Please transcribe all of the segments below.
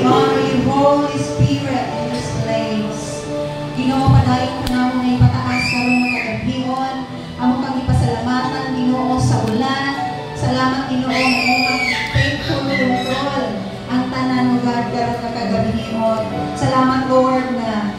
honor you, Holy Spirit, in this place. Ginoo, padayon ka na mo na ipataas karong makagabihon. Amo kang ipasalamatan, Ginoo, sa ulan. Salamat, Ginoo, na imong faithful control ang tanan mo, God, karong makagabihon. Salamat, Lord, na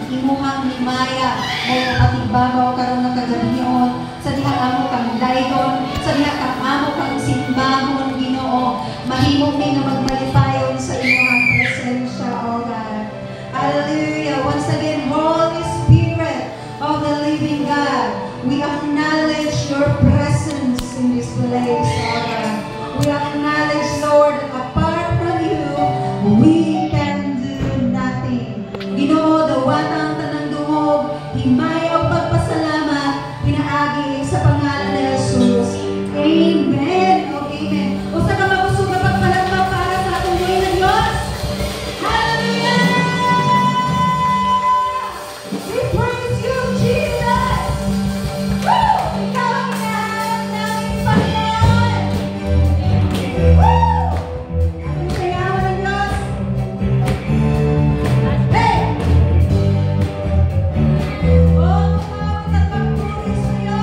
imuhang himaya mo patibabaw karong makagabihon. Sa diha amo kang dayon, sa diha kang amo kang simbahon, Ginoo. Mahimong mi na magmalipayon sa imong presensya, O God. Hallelujah. Once again, Holy Spirit of the living God, we acknowledge your presence in this place, O God. We acknowledge, Lord, that apart from you, we can do nothing. Ginoo, dawatang tanang dungog, himay o pagpasalamat, pinaagi sa pangalan ni Jesus. Amen. O amen. O sa kamabusog na pagpalagpaw para sa ating buhay ng Diyos. Hallelujah! We praise you, Jesus! Woo! Ikaw ang inahanap namin, Panginoon! Woo! Ang sayawan ng Diyos! Hey! Oh, tumawag at magpuri sa'yo!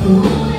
Ooh.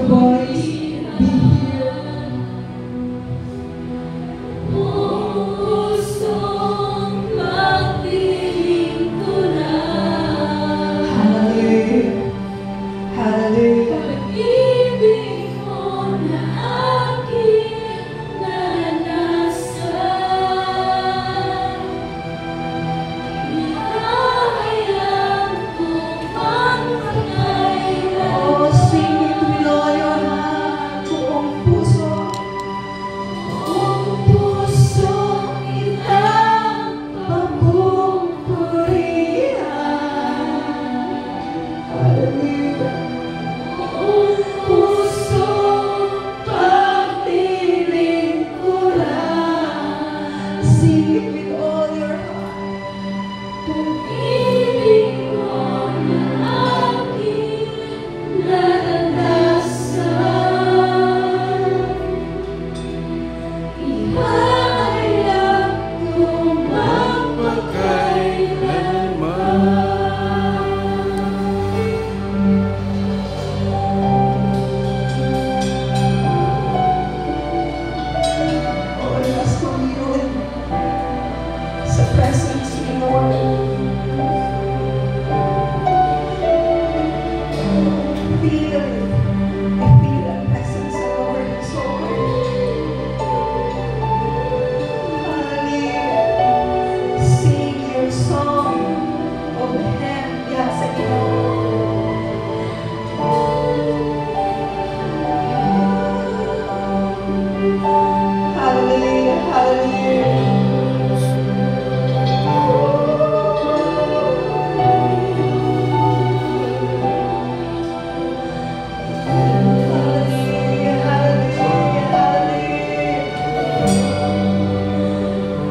your voice. Be here. Hallelujah. Hallelujah. Oh, sing it with all your heart. Buong puso. Buong puso kita papupurihan. Hallelujah. Buong puso paglilingkuran. Sing it with all your heart. Pag-ibig mo na aking naranasan. Ihayag ko oras ko ngayon sa presence ni Lord. Feel it. I feel the presence of the Lord so good. Hallelujah. Sing your song of Him. Yes, I Hallelujah. Hallelujah. Hallelujah, hallelujah, hallelujah.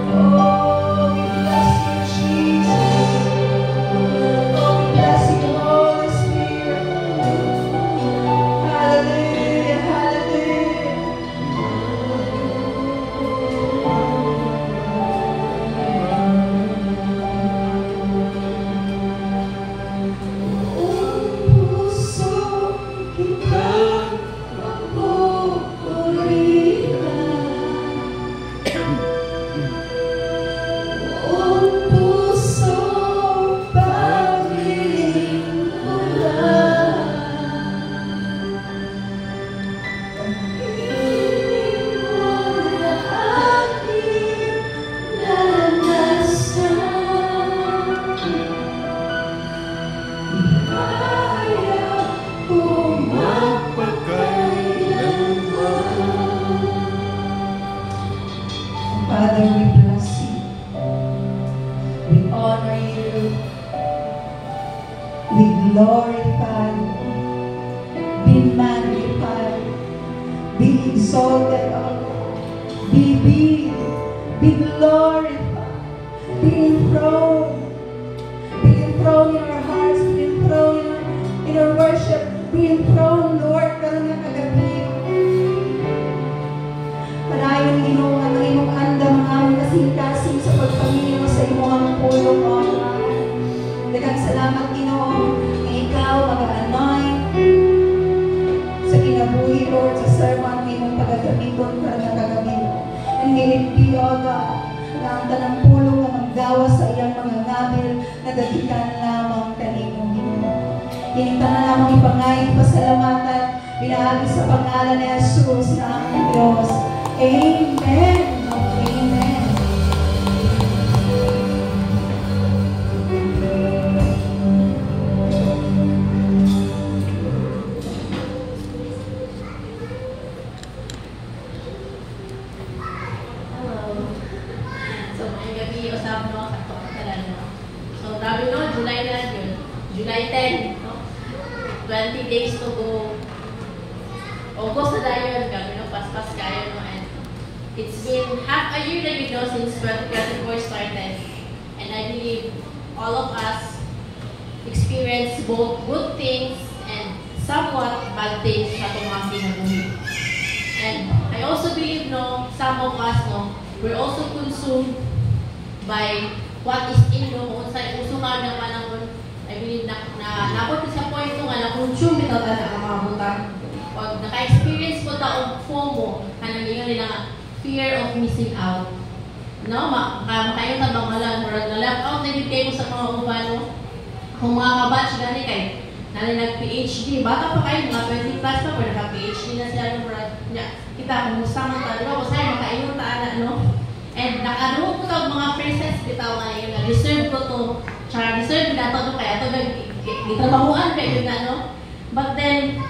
Oh, we bless you, Jesus. Oh, we bless you, Holy Spirit. Hallelujah, hallelujah. Puso kita papupurihan. Buong puso paglilingkuran. Pag-ibig mo na aking naranasan. Ihayag ko Father, we bless you. We honor you. We glorify you. Be magnified. Be exalted, O Lord. Be glorified. Be enthroned. Be enthroned in our hearts. Be enthroned in our worship. Be enthroned, Lord, karang nga kagabi. Panayon, Ginoo, ang imong andam ang aming kasing-kasing sa pagpanginoon sa imong pulong, O God. Daghang salamat, Ginoo, na ikaw mag-anoint sa kinabuhi, Lord, sa sermon imong pagagamiton para nga kagabi. And may it be, O God, na ang tanang pulong na maggawas sa iyang mga ngabil na dagikan lamang kanimo, Ginoo. Hinita na lamang ipangayin pasalamatan, pinahagi sa pangalan ni Jesus na aming Diyos. Amen. Amen. So, ngayong gabi, usap mo sa pagkakalan mo. So, grabe no, July na yun. July 10, no? 20 days to go. August na yun, grabe no, paspas kayo, no? And it's been half a year na you know since 2024 started. And I believe all of us experience both good things and somewhat bad things sa tumasi na buhay. And I also believe, no, some of us, no, we're also consumed by what is in, no, kung sa usukan ng panahon. I believe na nabot sa point no, nga na-consume ito na mga butang. Pag ta og FOMO, kanang ingon nila nga, fear of missing out. No, makayo ta bang wala murag na left out na gyud kayo sa mga uban, no? Kung mga kabatch gani kay nali nag-PhD, bata pa kayo, mga 20 plus pa, pero naka-PhD na sila, murag niya. Kita, kumusta man ta, di ba? Kusay, makainom ta ana, no? And nakaroon ko tawag mga phrases, bitaw nga yun, na deserve ko to, tsaka deserve na to, kaya to, gitrabahuan kayo na, no? But then,